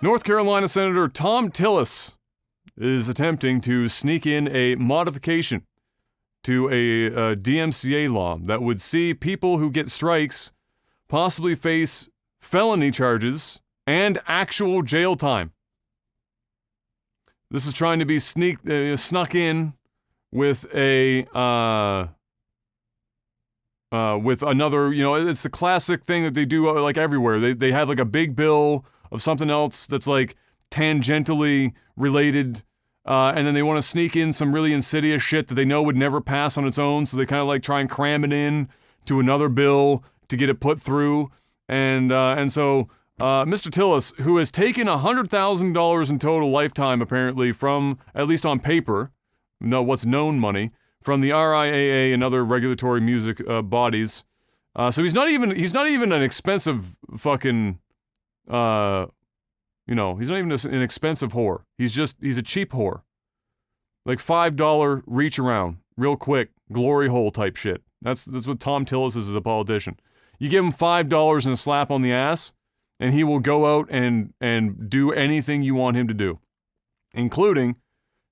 North Carolina Senator Tom Tillis is attempting to sneak in a modification to a DMCA law that would see people who get strikes possibly face felony charges and actual jail time. This is trying to be snuck in with with another, it's the classic thing that they do like everywhere. They have like a big bill of something else that's like tangentially related, and then they want to sneak in some really insidious shit that they know would never pass on its own, so they kind of like try and cram it in to another bill to get it put through. And so Mr. Tillis, who has taken $100,000 in total lifetime apparently from, at least on paper, what's known money, from the RIAA and other regulatory music bodies. So he's not even an expensive fucking, he's not even an expensive whore. He's a cheap whore. Like $5 reach around, real quick, glory hole type shit. That's what Tom Tillis is as a politician. You give him $5 and a slap on the ass, and he will go out and do anything you want him to do, including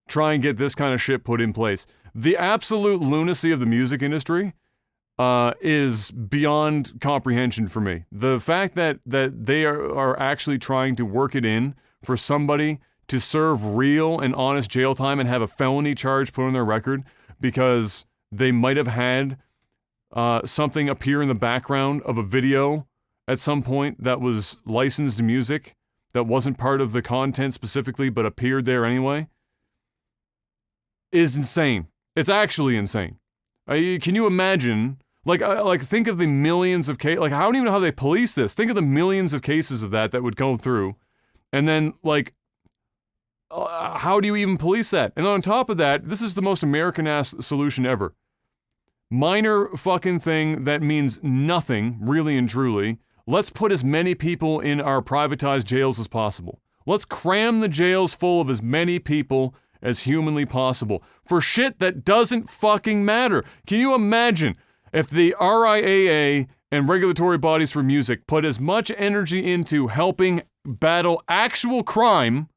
try and get this kind of shit put in place. The absolute lunacy of the music industry is beyond comprehension for me. The fact that they are actually trying to work it in for somebody to serve real and honest jail time and have a felony charge put on their record because they might have had something appear in the background of a video at some point that was licensed music that wasn't part of the content specifically but appeared there anyway, is insane. It's actually insane. Can you imagine, like think of the millions of cases, like I don't even know how they police this. Think of the millions of cases of that would go through. And then how do you even police that? And on top of that, this is the most American-ass solution ever. Minor fucking thing that means nothing, really and truly. Let's put as many people in our privatized jails as possible. Let's cram the jails full of as many people as humanly possible for shit that doesn't fucking matter. Can you imagine if the RIAA and regulatory bodies for music put as much energy into helping battle actual crime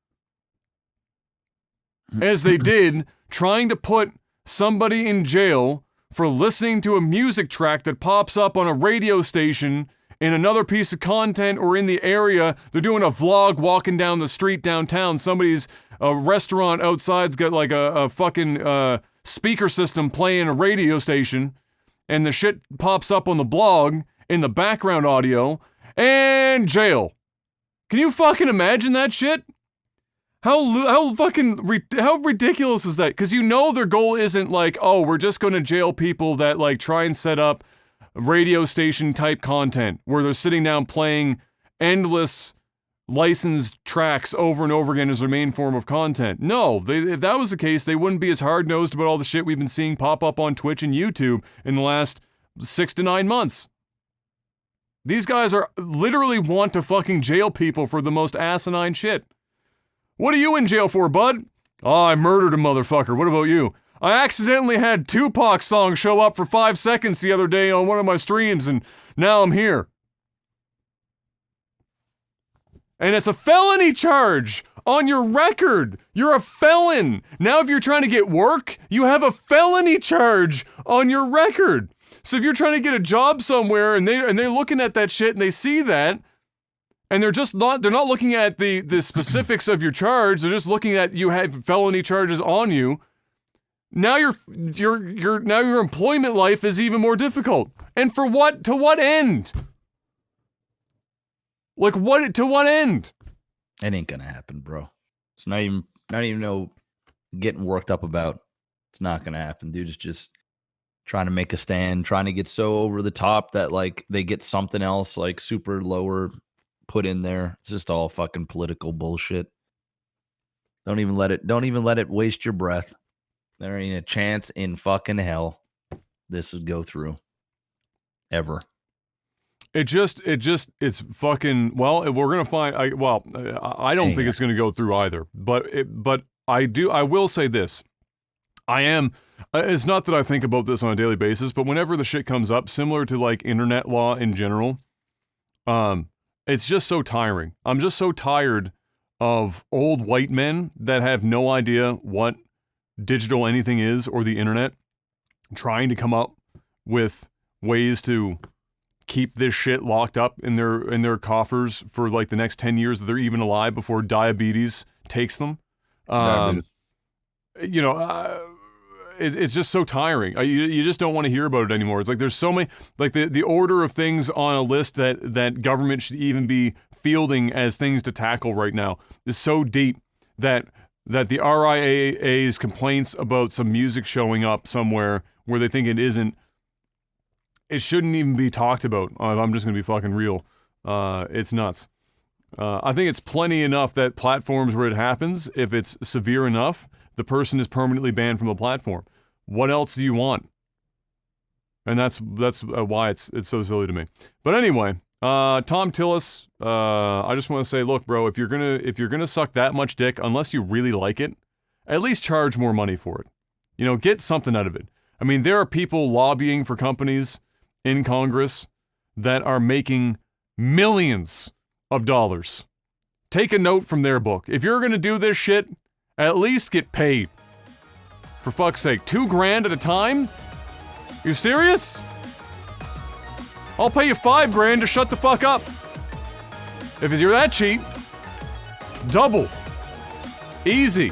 as they did trying to put somebody in jail for listening to a music track that pops up on a radio station in another piece of content or in the area? They're doing a vlog walking down the street downtown. Somebody's restaurant outside's got like a fucking speaker system playing a radio station, and the shit pops up on the blog in the background audio, and jail. Can you fucking imagine that shit? How ridiculous is that? Because their goal isn't like, oh, we're just going to jail people that like try and set up radio station type content where they're sitting down playing endless licensed tracks over and over again as their main form of content. No, if that was the case, they wouldn't be as hard-nosed about all the shit we've been seeing pop up on Twitch and YouTube in the last 6 to 9 months. These guys literally want to fucking jail people for the most asinine shit. What are you in jail for, bud? Oh, I murdered a motherfucker. What about you? I accidentally had Tupac's song show up for 5 seconds the other day on one of my streams, and now I'm here. And it's a felony charge on your record. You're a felon. Now if you're trying to get work, you have a felony charge on your record. So if you're trying to get a job somewhere and they're looking at that shit and they see that, and they're not looking at the specifics of your charge, they're just looking at you have felony charges on you. Now your employment life is even more difficult. And for what? To what end? Like what? To what end? It ain't gonna happen, bro. It's not even no getting worked up about. It's not gonna happen. Dude is just trying to make a stand, trying to get so over the top that like they get something else like super lower put in there. It's just all fucking political bullshit. Don't even let it waste your breath. There ain't a chance in fucking hell this would go through. Ever. It's fucking, well, we're going to find, I don't think it's going to go through either, but I will say this. It's not that I think about this on a daily basis, but whenever the shit comes up, similar to like internet law in general, it's just so tiring. I'm just so tired of old white men that have no idea what digital anything is or the internet, trying to come up with ways to keep this shit locked up in their coffers for like the next 10 years that they're even alive before diabetes takes them. You know, it's just so tiring. You just don't want to hear about it anymore. It's like there's so many, like the order of things on a list that government should even be fielding as things to tackle right now is so deep that the RIAA's complaints about some music showing up somewhere where they think it isn't, it shouldn't even be talked about. I'm just gonna be fucking real. It's nuts. I think it's plenty enough that platforms where it happens, if it's severe enough, the person is permanently banned from the platform. What else do you want? And that's why it's so silly to me. But anyway, Tom Tillis, I just want to say, look, bro, if you're gonna suck that much dick, unless you really like it, at least charge more money for it. You know, get something out of it. I mean, there are people lobbying for companies in Congress that are making millions of dollars. Take a note from their book. If you're gonna do this shit, at least get paid. For fuck's sake, $2,000 at a time? You serious? I'll pay you $5,000 to shut the fuck up. If you're that cheap, double. Easy.